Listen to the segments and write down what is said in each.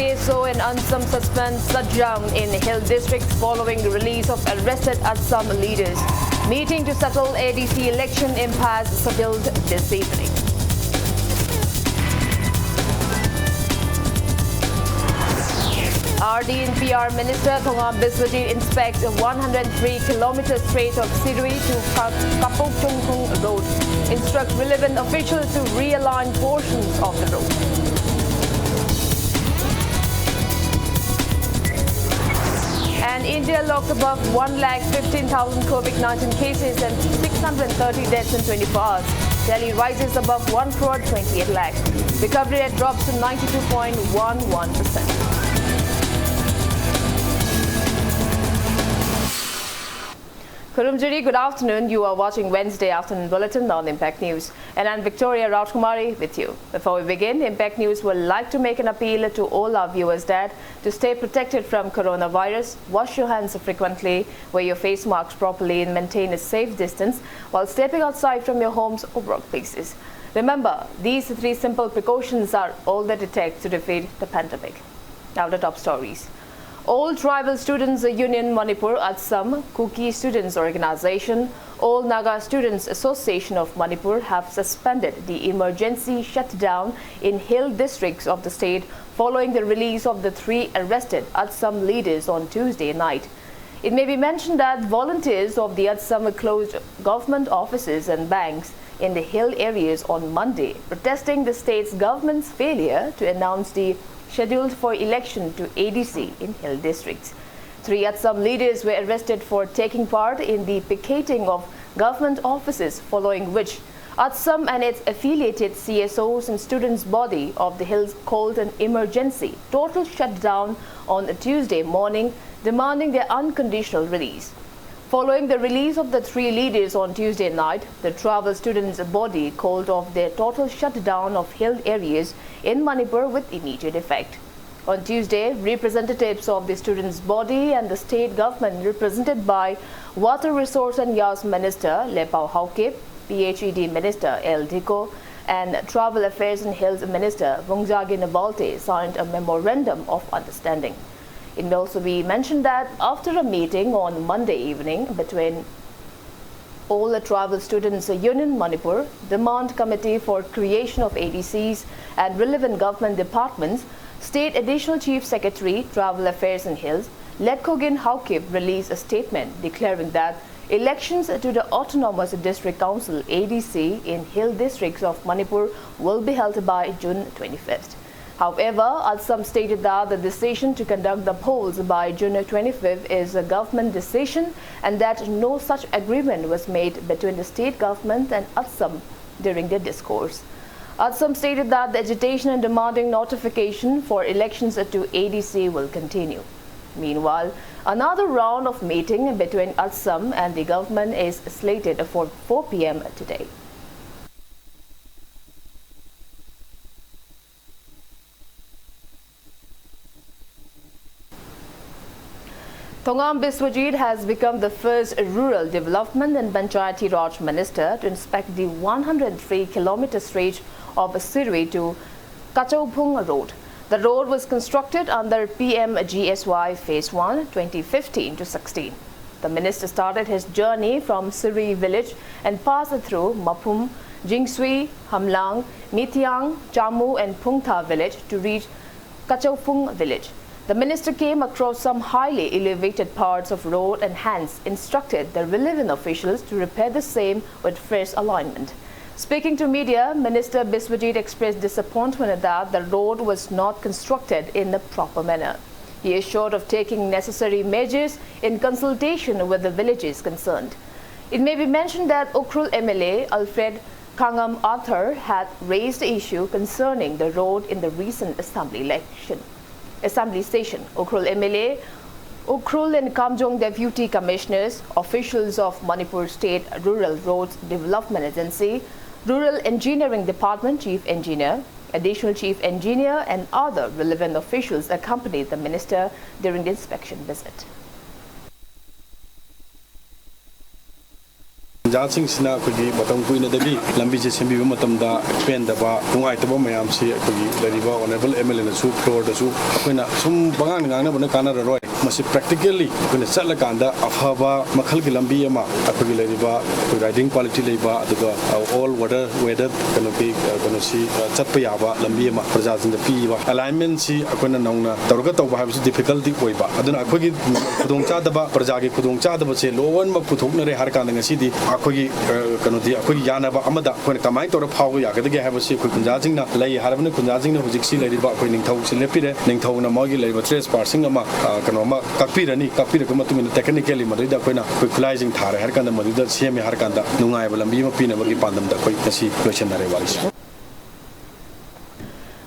CSO and Assam suspends shutdown in Hill district following the release of arrested Assam leaders. Meeting to settle ADC election impasse scheduled this evening. RD and PR Minister Thongam Biswajit inspects a 103-kilometer stretch of Sirui to Kapok Road. Instruct relevant officials to realign portions of the road. And India logged above 1,15,000 COVID-19 cases and 630 deaths in 24 hours. Delhi rises above 1 crore 28 lakh. Recovery rate drops to 92.11%. Kurumjuri, good afternoon. You are watching Wednesday Afternoon Bulletin on Impact News. And I'm Victoria Rajkumari with you. Before we begin, Impact News would like to make an appeal to all our viewers that to stay protected from coronavirus, wash your hands frequently, wear your face masks properly and maintain a safe distance while stepping outside from your homes or workplaces. Remember, these 3 simple precautions are all that it takes to defeat the pandemic. Now the top stories. All Tribal Students Union Manipur Assam, Kuki Students Organization, All Naga Students Association of Manipur have suspended the emergency shutdown in hill districts of the state following the release of the 3 arrested Assam leaders on Tuesday night. It may be mentioned that volunteers of the Assam closed government offices and banks in the hill areas on Monday, protesting the state's government's failure to announce the scheduled for election to ADC in hill districts. 3 Assam leaders were arrested for taking part in the picketing of government offices, following which Assam and its affiliated CSOs and students' body of the hills called an emergency total shutdown on a Tuesday morning, demanding their unconditional release. Following the release of the 3 leaders on Tuesday night, the tribal students' body called off their total shutdown of hill areas in Manipur with immediate effect. On Tuesday, representatives of the students' body and the state government represented by Water Resource and Yas Minister Lepao Haukip, PHED Minister El Diko, and Tribal Affairs and Hills Minister Vungjagi Nabalte signed a memorandum of understanding. It may also be mentioned that after a meeting on Monday evening between all the Tribal Students Union Manipur, Demand Committee for Creation of ADCs and relevant government departments, State Additional Chief Secretary, Tribal Affairs and Hills, Letkogin Haukip released a statement declaring that elections to the Autonomous District Council ADC in hill districts of Manipur will be held by June 25th. However, Assam stated that the decision to conduct the polls by June 25th is a government decision and that no such agreement was made between the state government and Assam during their discourse. Assam stated that the agitation and demanding notification for elections to ADC will continue. Meanwhile, another round of meeting between Assam and the government is slated for 4 p.m. today. Thongam Biswajit has become the first rural development and Panchayati Raj minister to inspect the 103-kilometer stretch of Sirui to Kachaupung Road. The road was constructed under PMGSY Phase 1 2015 to 16. The minister started his journey from Sirui village and passed through Mapum, Jingsui, Hamlang, Mithiang, Chamu and Pungtha village to reach Kachaupung village. The minister came across some highly elevated parts of road and hence instructed the relevant officials to repair the same with fresh alignment. Speaking to media, Minister Biswajit expressed disappointment that the road was not constructed in the proper manner. He assured of taking necessary measures in consultation with the villages concerned. It may be mentioned that Ukhrul MLA Alfred Kangam Arthur had raised the issue concerning the road in the recent assembly session. Ukhrul MLA, Ukhrul and Kamjong Deputy Commissioners, officials of Manipur State Rural Roads Development Agency, Rural Engineering Department Chief Engineer, Additional Chief Engineer and other relevant officials accompanied the minister during the inspection visit. ꯇꯥꯟꯖꯥꯁꯤꯡ ꯁꯤꯅ ꯑꯩꯈꯣꯏꯒꯤ ꯃꯇꯝ ꯀꯨꯏꯅꯗꯒꯤ ꯂꯝꯕꯤꯁꯦ ꯁꯦꯝꯕꯤꯕ ꯃꯇꯝꯗ ꯄꯦꯟꯗꯕ ꯅꯨꯡꯉꯥꯏꯇꯕ ꯃꯌꯥꯝꯁꯤ ꯑꯩꯈꯣꯏꯒꯤ ꯂꯩꯔꯤꯕ ꯑꯣꯅꯔꯦꯕꯜ MLAꯅꯁꯨ ꯐ꯭ꯂꯣꯔꯗꯁꯨ ꯑꯩꯈꯣꯏꯅ ꯁꯨꯝ ꯄꯉꯥꯡ ꯉꯥꯡꯅꯕꯅ ꯀꯥꯟꯅꯔꯔꯣꯏ ꯃꯁꯤ ꯄ꯭ꯔꯦꯛꯇꯤꯀꯦꯜꯂꯤ ꯑꯩꯈꯣꯏꯅ ꯆꯠꯂꯀꯥꯟꯗ ꯑꯐꯕ ꯃꯈꯜꯒꯤ ꯂꯝꯕꯤ ꯑꯃ ꯑꯩꯈꯣꯏꯒꯤ ꯂꯩꯔꯤꯕ ꯔꯥꯏꯗꯤꯡ ꯀ꯭ꯋꯥꯂꯤꯇꯤ ꯂꯩꯕ ꯑꯗꯨꯒ ꯑꯣꯜ ꯋꯦꯗꯔ ꯀꯩꯅꯣꯁꯤ ꯆꯠꯄ ꯌꯥꯕ ꯂꯝꯕꯤ ꯑꯃ ꯄ꯭ꯔꯖꯥꯁꯤꯡꯗ ꯄꯤꯕ ꯑꯦꯂꯥꯏꯟꯃꯦꯟꯁꯤ ꯑꯩꯈꯣꯏꯅ ꯅꯧꯅ ꯇꯧꯔꯒ ꯇꯧꯕ ꯍꯥꯏꯕꯁꯤ ꯗꯤꯐꯤꯀꯜꯇꯤ ꯑꯣꯏꯕ ꯑꯗꯨꯅ ꯑꯩꯈꯣꯏꯒꯤ ꯈꯨꯗꯣꯡꯆꯥꯗꯕ ꯄ꯭ꯔꯖꯥꯒꯤ ꯈꯨꯗꯣꯡꯆꯥꯗꯕꯁꯦ ꯂꯣꯏꯅꯃꯛ ꯄꯨꯊꯣꯛꯅꯔꯦ ꯍꯥꯏꯔꯀꯥꯟꯗ ꯉꯁꯤꯗꯤ ꯑꯩꯈꯣꯏꯒꯤ ꯀꯩꯅꯣꯗꯤ ꯑꯩꯈꯣꯏꯒꯤ ꯌꯥꯅꯕ ꯑꯃꯗ ꯑꯩꯈꯣꯏꯅ ꯀꯃꯥꯏꯅ ꯇꯧꯔ ꯐꯥꯎꯕ ꯌꯥꯒꯗꯒꯦ ꯍꯥꯏꯕꯁꯤ ꯑꯩꯈꯣꯏ ꯈꯨꯟꯖꯥꯁꯤꯡꯅ ꯂꯩ ꯍꯥꯏꯔꯕꯅ ꯈꯨꯟꯖꯥꯁꯤꯡꯅ ꯍꯧꯖꯤꯛꯁꯤ ꯂꯩꯔꯤꯕ ꯑꯩꯈꯣꯏ ꯅꯤꯡꯊꯧꯁꯤ ꯂꯦꯞꯄꯤꯔꯦ ꯅꯤꯡꯊꯧꯅ ꯃꯣꯏꯒꯤ ꯂꯩꯔꯤꯕ ꯇ꯭ꯔꯦꯁ ꯄꯥꯔꯁꯤꯡ ꯑꯃ ꯀꯩꯅꯣꯃ ꯀꯛꯄꯤꯔꯛꯄ ꯃꯇꯨꯡ ꯏꯟꯅ ꯇꯦꯛꯅꯤꯀꯦꯜꯂꯤ ꯃꯗꯨꯗ ꯑꯩꯈꯣꯏꯅ ꯑꯩꯈꯣꯏ ꯈꯨꯠꯂꯥꯏꯁꯤꯡ ꯊꯥꯔꯦ ꯍꯥꯏꯔꯀꯥꯟꯗ ꯃꯗꯨꯗ ꯁꯦꯝꯃꯦ ꯍꯥꯏꯔꯀꯥꯟꯗ ꯅꯨꯡꯉꯥꯏꯕ ꯂꯝꯕꯤ ꯑꯃ ꯄꯤꯅꯕꯒꯤ ꯄꯥꯟꯗꯝꯗ ꯑꯩꯈꯣꯏ ꯉꯁꯤ ꯂꯣꯏꯁꯤꯟꯅꯔꯦ ꯋꯥꯔꯤꯁꯦ.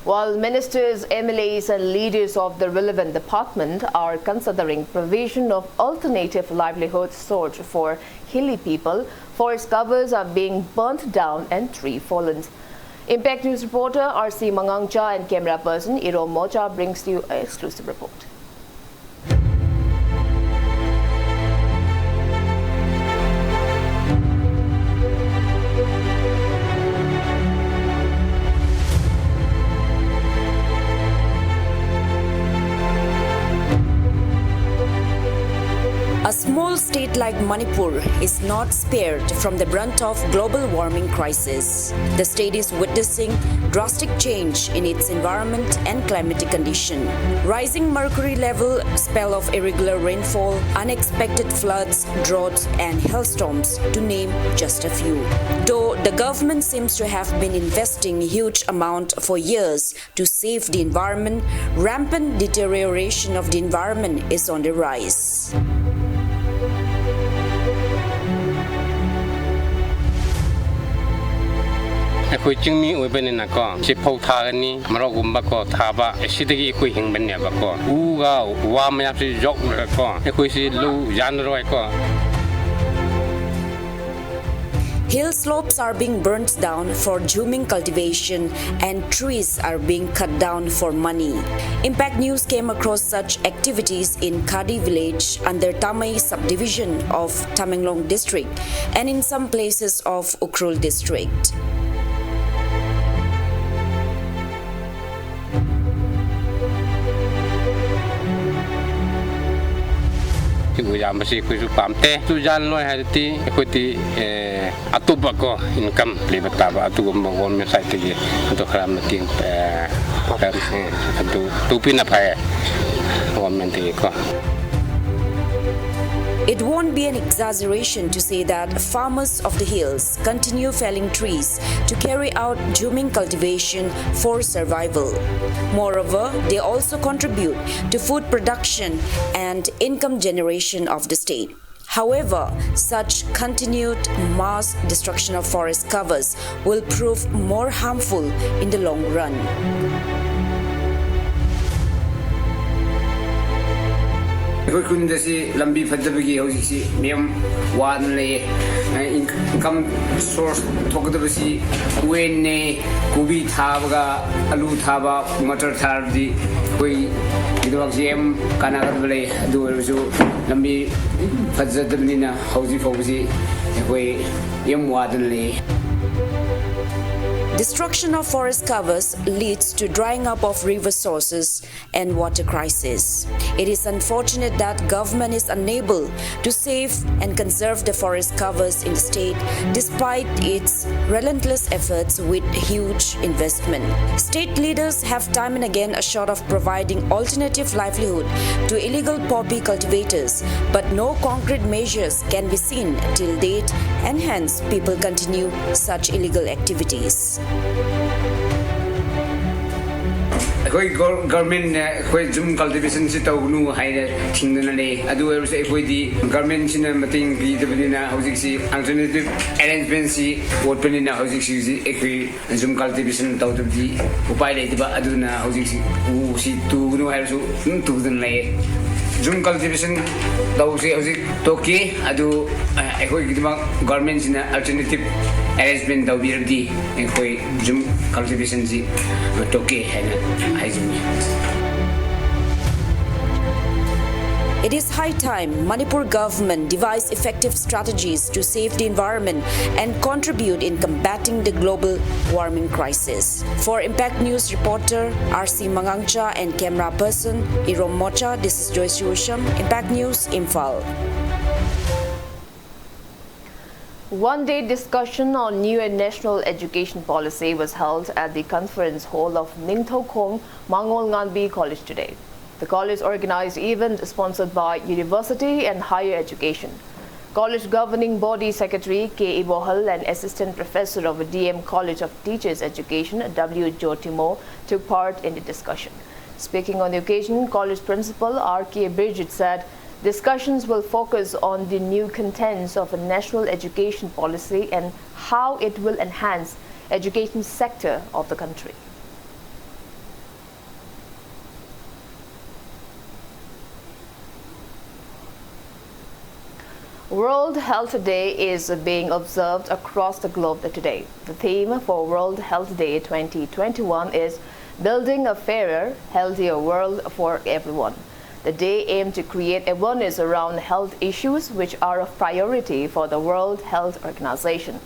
While ministers, MLAs and leaders of the relevant department are considering provision of alternative livelihood source for hilly people, forest covers are being burnt down and tree fallen. Impact News reporter RC Mangangcha and camera person Iro Mocha brings you an exclusive report. A small state like Manipur is not spared from the brunt of global warming crisis. The state is witnessing drastic change in its environment and climatic condition. Rising mercury level, spell of irregular rainfall, unexpected floods, droughts and hailstorms, to name just a few. Though the government seems to have been investing huge amount for years to save the environment, rampant deterioration of the environment is on the rise. ꯑꯩꯈꯣꯏ ꯆꯤꯡꯃꯤ ꯑꯣꯏꯕꯅꯤꯅꯀꯣ ꯁꯤ ꯐꯧ ꯊꯥꯒꯅꯤ ꯃꯔꯣꯛꯒꯨꯝꯕꯀꯣ ꯊꯥꯕ ꯑꯁꯤꯗꯒꯤ ꯑꯩꯈꯣꯏ ꯍꯤꯡꯕꯅꯦꯕꯀꯣ ꯎꯒ ꯋꯥ ꯃꯌꯥꯝꯁꯤ ꯌꯣꯛꯂꯒꯀꯣ ꯑꯩꯈꯣꯏꯁꯤ ꯂꯧ ꯌꯥꯟꯅꯔꯣꯏꯀꯣ. Hill slopes are being burnt down for juming cultivation and trees are being cut down for money. Impact News came across such activities in Kadi village under Tamai subdivision of Tamenglong district and in some places of Ukhrul district. ꯌꯥꯝꯕꯁꯤ ꯑꯩꯈꯣꯏꯁꯨ ꯄꯥꯝꯇꯦ ꯇꯨꯖꯥꯟ ꯂꯣꯏ ꯍꯥꯏꯔꯗꯤ ꯑꯩꯈꯣꯏꯗꯤ ꯑꯇꯣꯞꯄꯀꯣ income ꯂꯩꯕ ꯇꯥꯕ ꯑꯗꯨꯒꯨꯝꯕ government ꯁꯥꯏꯠꯇꯒꯤ ꯑꯗꯨ ꯈꯔ ꯃꯇꯦꯡ ꯑꯗꯨ ꯇꯧꯕꯤꯅ ꯐꯩ ꯒꯣꯔꯃꯦꯟꯇꯒꯤꯀꯣ. It won't be an exaggeration to say that farmers of the hills continue felling trees to carry out juming cultivation for survival. Moreover, they also contribute to food production and income generation of the state. However, such continued mass destruction of forest covers will prove more harmful in the long run. ꯑꯩꯈꯣꯏ ꯈꯨꯟꯗꯁꯤ ꯂꯝꯕꯤ ꯐꯠꯇꯕꯒꯤ ꯍꯧꯖꯤꯛꯁꯤ ꯃꯌꯥꯝ ꯋꯥꯗꯅ ꯂꯩꯌꯦ. Income source ꯊꯣꯛꯀꯗꯕꯁꯤ ꯎꯋꯦꯟꯅꯦ ꯀꯣꯕꯤ ꯊꯥꯕꯒ ꯑꯂꯨ ꯊꯥꯕ ꯃꯇꯔ ꯊꯥꯔꯕꯗꯤ ꯑꯩꯈꯣꯏꯒꯤꯗꯃꯛꯁꯤ ꯌꯥꯝ ꯀꯥꯟꯅꯒꯗꯕ ꯂꯩ. ꯑꯗꯨ ꯑꯣꯏꯔꯕꯁꯨ ꯂꯝꯕꯤ ꯐꯖꯗꯕꯅꯤꯅ ꯍꯧꯖꯤꯛ ꯐꯥꯎꯕꯁꯤ ꯑꯩꯈꯣꯏ ꯌꯥꯝ ꯋꯥꯗꯅ ꯂꯩꯌꯦ. Destruction of forest covers leads to drying up of river sources and water crisis. It is unfortunate that government is unable to save and conserve the forest covers in the state despite its relentless efforts with huge investment. State leaders have time and again assured of providing alternative livelihood to illegal poppy cultivators, but no concrete measures can be seen till date and hence people continue such illegal activities. ꯑꯩꯈꯣꯏ ꯒꯚꯔꯟꯃꯦꯟꯅ ꯑꯩꯈꯣꯏ zoom ꯀꯜꯇꯤꯚꯦꯁꯟꯁꯤ ꯇꯧꯒꯅꯨ ꯍꯥꯏꯅ ꯊꯤꯡꯗꯅ ꯂꯩ. ꯑꯗꯨ ꯑꯣꯏꯔꯕꯁꯨ ꯑꯩꯈꯣꯏꯗꯤ ꯒꯚꯔꯟꯃꯦꯟꯁꯤꯅ ꯃꯇꯦꯡ ꯄꯤꯗꯕꯅꯤꯅ ꯍꯧꯖꯤꯛꯁꯤ ꯑꯜꯇꯔꯅꯦꯇꯤꯚ ꯑꯦꯔꯦꯟꯖꯃꯦꯟꯁꯤ ꯋꯥꯠꯄꯅꯤꯅ ꯍꯧꯖꯤꯛꯁꯤ ꯑꯩꯈꯣꯏ ꯖꯨꯝ ꯀꯜꯇꯤꯚꯦꯁꯟ ꯇꯧꯗꯕꯗꯤ ꯎꯄꯥꯏ ꯂꯩꯇꯕ. ꯑꯗꯨꯅ ꯍꯧꯖꯤꯛꯁꯤ ꯎꯁꯤ ꯇꯨꯒꯅꯨ ꯍꯥꯏꯔꯁꯨ ꯑꯗꯨꯝ ꯇꯨꯗꯅ ꯂꯩꯌꯦ. ꯖꯨꯝ ꯀꯜꯇꯤꯚꯦꯁꯟ ꯇꯧꯁꯤ ꯍꯧꯖꯤꯛ ꯇꯣꯛꯀꯦ. ꯑꯗꯨ ꯑꯩꯈꯣꯏꯒꯤꯗꯃꯛ ꯒꯚꯔꯟꯃꯦꯟꯁꯤꯅ ꯑꯜꯇꯔꯅꯦꯇꯤꯚ ꯑꯦꯔꯦꯟꯖꯃꯦꯟ ꯇꯧꯕꯤꯔꯕꯗꯤ ꯑꯩꯈꯣꯏ ꯖꯨꯝ ꯀꯜꯇꯤꯚꯦꯁꯟꯁꯤ ꯇꯣꯛꯀꯦ ꯍꯥꯏꯅ ꯍꯥꯏꯖꯅꯤ. It is high time Manipur government devise effective strategies to save the environment and contribute in combating the global warming crisis. For Impact News reporter RC Mangangcha and camera person Irom Mocha, this is Joyce Yusham, Impact News, Imphal. One-day discussion on new and national education policy was held at the conference hall of Ningthokong Mangol Nganbi College today. The college organized event sponsored by University and Higher Education. College Governing Body Secretary K. Ibohal and Assistant Professor of DM College of Teachers Education W. Jotimo took part in the discussion. Speaking on the occasion, College Principal R.K. Bridget said discussions will focus on the new contents of a national education policy and how it will enhance education sector of the country. World Health Day is being observed across the globe today. The theme for World Health Day 2021 is Building a Fairer, Healthier World for Everyone. The day aimed to create awareness around health issues which are of priority for the World Health Organization.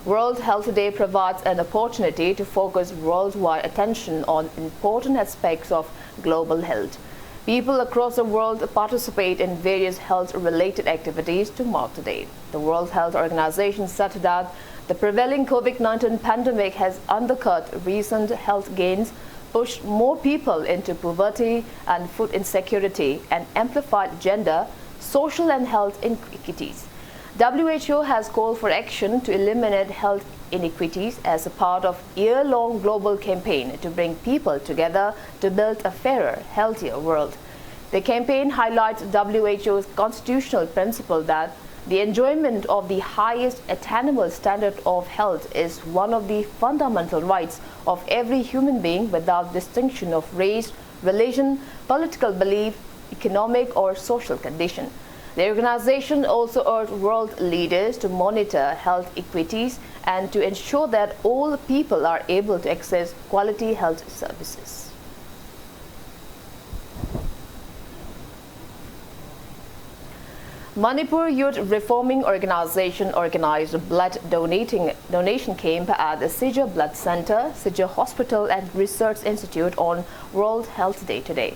World Health Day provides an opportunity to focus worldwide attention on important aspects of global health. People across the world participate in various health-related activities to mark the day. The World Health Organization said that the prevailing COVID-19 pandemic has undercut recent health gains, pushed more people into poverty and food insecurity, and amplified gender, social and health inequities. WHO has called for action to eliminate health inequities as a part of a year-long global campaign to bring people together to build a fairer, healthier world. The campaign highlights WHO's constitutional principle that the enjoyment of the highest attainable standard of health is one of the fundamental rights of every human being without distinction of race, religion, political belief, economic or social condition. The organization also urged world leaders to monitor health equities and to ensure that all people are able to access quality health services. Manipur Youth Reforming Organization organized a blood donation camp at the Sija Blood Center, Sija Hospital and Research Institute on World Health Day today.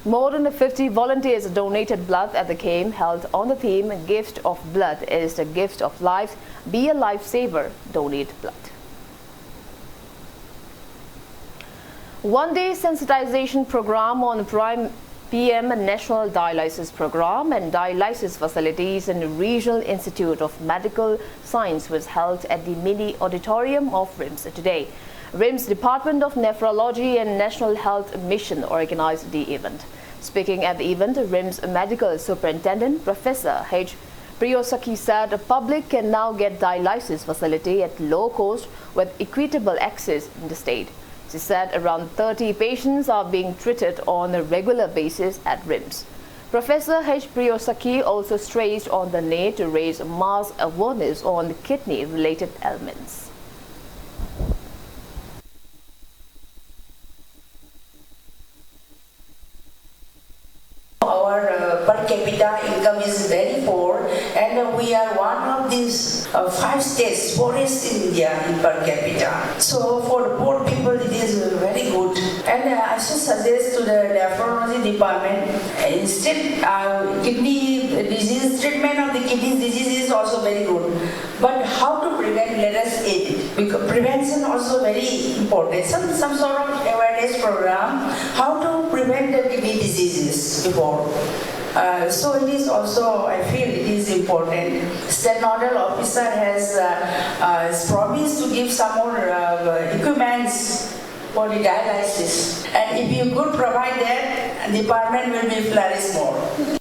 More than 50 volunteers donated blood at the camp held on the theme Gift of Blood is the gift of life. Be a lifesaver. Donate blood. One-day sensitization program on PM National Dialysis Program and Dialysis Facilities in the Regional Institute of Medical Science was held at the mini auditorium of RIMS today. RIMS Department of Nephrology and National Health Mission organized the event. Speaking at the event, RIMS Medical Superintendent Professor H. Priyosaki said the public can now get dialysis facility at low cost with equitable access in the state. She said around 30 patients are being treated on a regular basis at RIMS. Professor H. Priyosaki also stressed on the need to raise mass awareness on kidney-related ailments. Our per capita income is very poor, and we are one of these 5 states poorest in India in per capita. So for poor people it is very good. And I should suggest to the nephrology department, instead kidney disease, treatment of the kidney disease is also very good. But how to prevent, let us aid it. Because prevention also very important. Some sort of awareness program, how to prevent the kidney diseases before. So it is also, I feel it is important. State nodal officer has promised to give some more equipments for the dialysis. And if you could provide that, the department will be flourish more.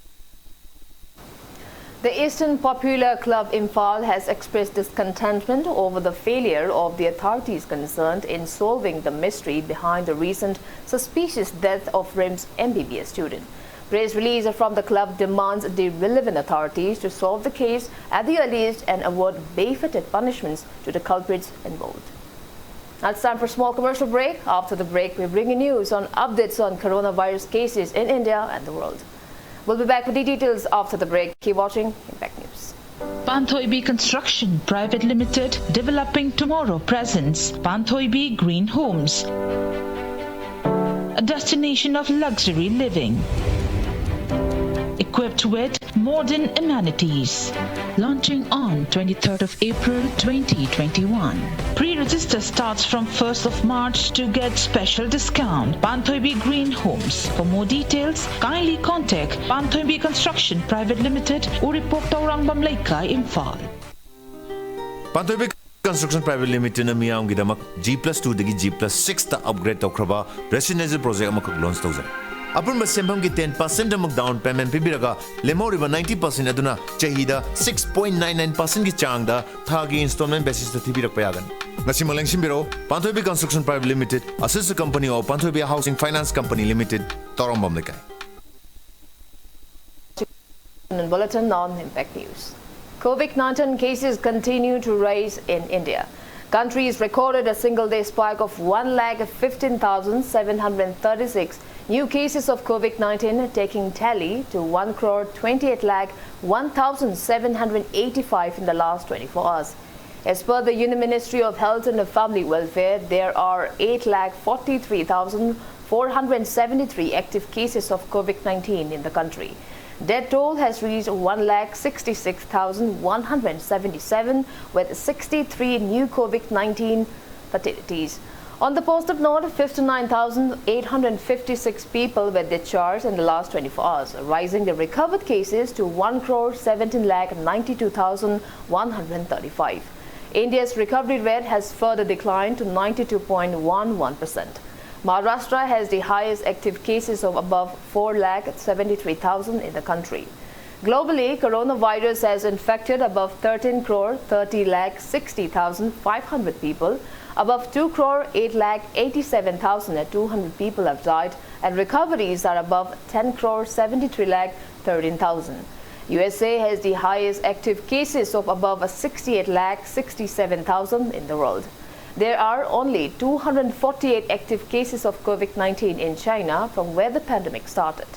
The Eastern Popular Club Imphal has expressed discontentment over the failure of the authorities concerned in solving the mystery behind the recent suspicious death of RIMS MBBS student. Press release from the club demands the relevant authorities to solve the case at the earliest and award befitting punishments to the culprits involved. Now it's time for a small commercial break. After the break, we bring you news on updates on coronavirus cases in India and the world. We'll be back with the details after the break. Keep watching Impact News. Panthoibi Construction Private Limited, developing tomorrow, presents Panthoibi Green Homes, a destination of luxury living, equipped with modern amenities. Launching on 23rd of April 2021. Pre-register starts from 1st of March to get special discount. Panthoibi Green Homes. For more details, kindly contact Panthoibi Construction Private Limited, Uripok Taurang Bamlaika, Imphal. Panthoibi Construction Private Limited na miyam gidamak G+2 dagi G+6 ta upgrade tawkraba residential project amakak launch tawzar. Upon Masembam ki 10% amag down payment pibiraga lemoriba 90% aduna chahida 6.99% ki changda thagi installment basis ta thibirak payagan. Ngasi malengsim biro Panthoibi Construction Private Limited, a sister company of Panthoibi Housing Finance Company Limited, Torombam Lekai. Bulletin NonImpact News. COVID-19 cases continue to rise in India. Countries recorded a single-day spike of 1,15,736 new cases of COVID-19, taking tally to 1,28,01,785 in the last 24 hours. As per the Union Ministry of Health and Family Welfare, there are 8,43,473 active cases of COVID-19 in the country. Death toll has reached 1,66,177 with 63 new COVID-19 fatalities. On the positive note, 59,856 people were discharged in the last 24 hours, rising the recovered cases to 1,17,92,135. India's recovery rate has further declined to 92.11%. Maharashtra has the highest active cases of above 4,73,000 in the country. Globally, coronavirus has infected above 13,30,60,500 people. Above 2,8,87,200 people have died, and recoveries are above 10,73,13,000. USA has the highest active cases of above 68,67,000 in the world. There are only 248 active cases of COVID-19 in China from where the pandemic started.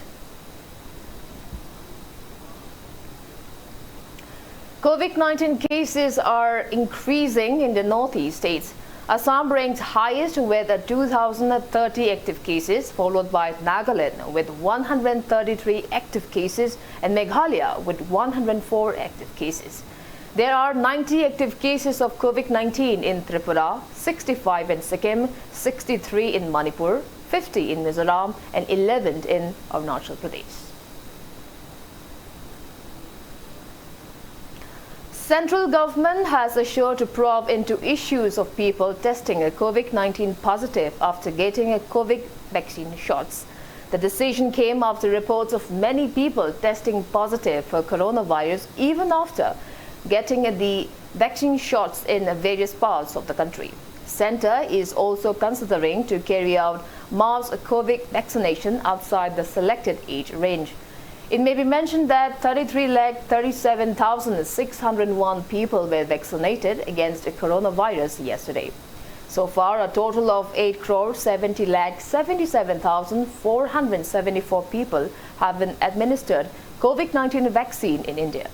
COVID-19 cases are increasing in the northeast states. Assam ranks highest with 2,030 active cases, followed by Nagaland with 133 active cases and Meghalaya with 104 active cases. There are 90 active cases of COVID-19 in Tripura, 65 in Sikkim, 63 in Manipur, 50 in Mizoram and 11 in Arunachal Pradesh. Central government has assured to probe into issues of people testing a COVID-19 positive after getting a COVID vaccine shots. The decision came after reports of many people testing positive for coronavirus even after getting the vaccine shots in various parts of the country. Centre is also considering to carry out mass COVID vaccination outside the selected age range. It may be mentioned that 33,37,601 people were vaccinated against the coronavirus yesterday. So far, a total of 8,70,77,474 people have been administered COVID-19 vaccine in India.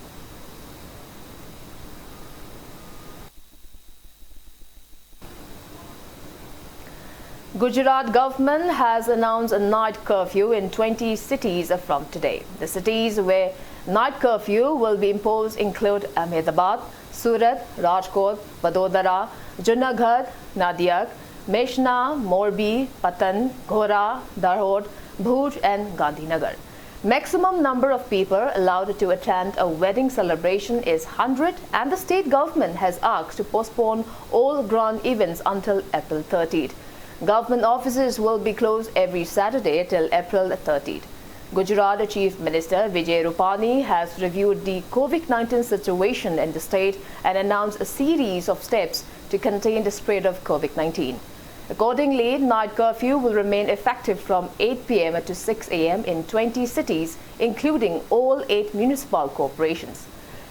Gujarat government has announced a night curfew in 20 cities from today. The cities where night curfew will be imposed include Ahmedabad, Surat, Rajkot, Vadodara, Junagadh, Nadiak, Meshna, Morbi, Patan, Ghora, Darhod, Bhuj and Gandhinagar. Maximum number of people allowed to attend a wedding celebration is 100, and the state government has asked to postpone all grand events until April 30th. Government offices will be closed every Saturday till April 30th. Gujarat Chief Minister Vijay Rupani has reviewed the COVID-19 situation in the state and announced a series of steps to contain the spread of COVID-19. Accordingly, night curfew will remain effective from 8 p.m. to 6 a.m. in 20 cities, including all 8 municipal corporations.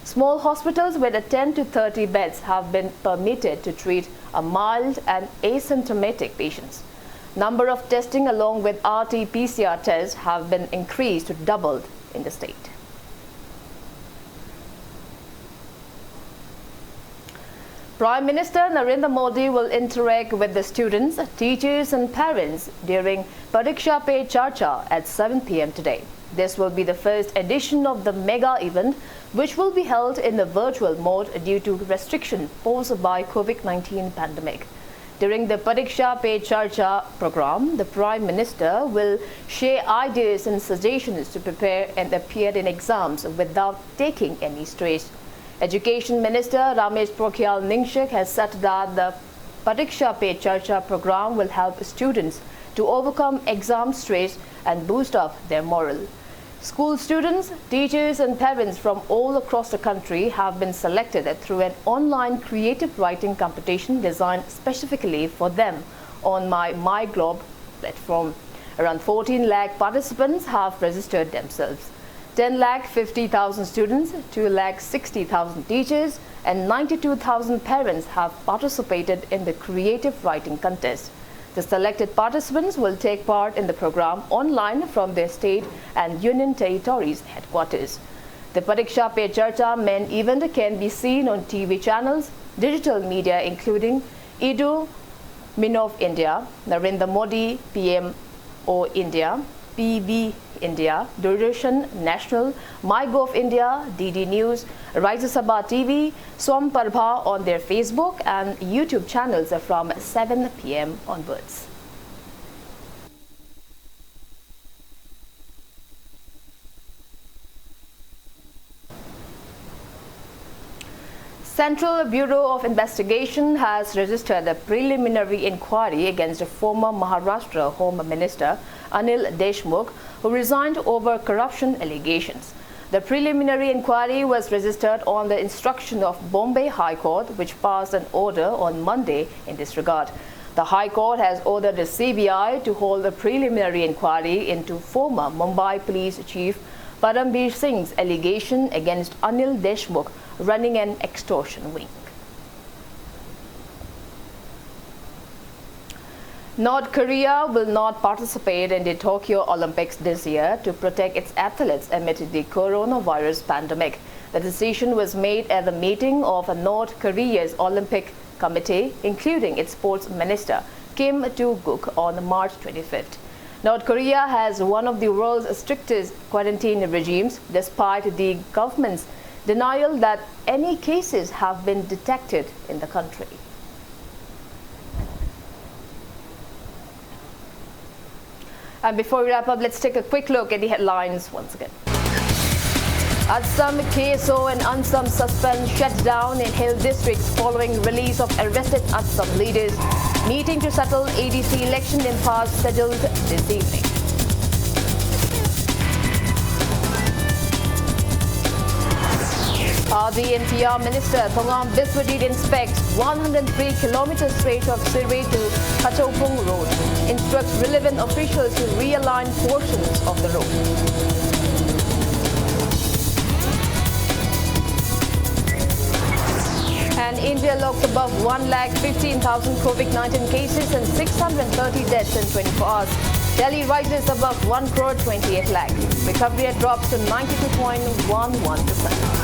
Small hospitals with 10 to 30 beds have been permitted to treat a mild and asymptomatic patients. Number of testing along with RT-PCR tests have been increased to doubled in the state. Prime Minister Narendra Modi will interact with the students, teachers and parents during Pariksha Pe Charcha at 7 p.m. today. This will be the first edition of the mega event, which will be held in the virtual mode due to restrictions posed by COVID-19 pandemic. During the Pariksha Pe Charcha program, the Prime Minister will share ideas and suggestions to prepare and appear in exams without taking any stress. Education Minister Ramesh Pokhriyal Nishak has said that the Pariksha Pe Charcha program will help students to overcome exam stress and boost up their morale. School students, teachers and parents from all across the country have been selected through an online creative writing competition designed specifically for them on My Globe platform. Around 14 lakh participants have registered themselves. 10,50,000 students, 2,60,000 teachers and 92,000 parents have participated in the creative writing contest. The selected participants will take part in the program online from their state and union territories headquarters. The Pariksha Pe Charcha main event can be seen on TV channels, digital media including Edu Minov India, Narendra Modi PMO India, PB India, Doordarshan National, MyGov India, DD News, Rajya Sabha TV, Som Prabha on their Facebook and YouTube channels from 7 p.m. onwards. Central Bureau of Investigation has registered a preliminary inquiry against the former Maharashtra Home Minister Anil Deshmukh, who resigned over corruption allegations. The preliminary inquiry was registered on the instruction of Bombay High Court, which passed an order on Monday in this regard. The High Court has ordered the CBI to hold a preliminary inquiry into former Mumbai Police Chief Parambir Singh's allegation against Anil Deshmukh running an extortion wing. North Korea will not participate in the Tokyo Olympics this year to protect its athletes amid the coronavirus pandemic. The decision was made at the meeting of North Korea's Olympic Committee, including its sports minister, Kim Do-guk, on March 25th. North Korea has one of the world's strictest quarantine regimes, despite the government's denial that any cases have been detected in the country. And before we wrap up, let's take a quick look at the headlines once again. Assam KSO and Ansam suspend shut down in hill districts following release of arrested Assam leaders. Meeting to settle ADC election impasse scheduled this evening. The NPR Minister Thongam Biswadit inspects 103 kilometers stretch of Sirwe to Kachopung Road. Instructs relevant officials to realign portions of the road. And India logged above 1,15,000 COVID-19 cases and 630 deaths in 24 hours. Delhi rises above 1 crore 28 lakh. Recovery rate drops to 92.11%.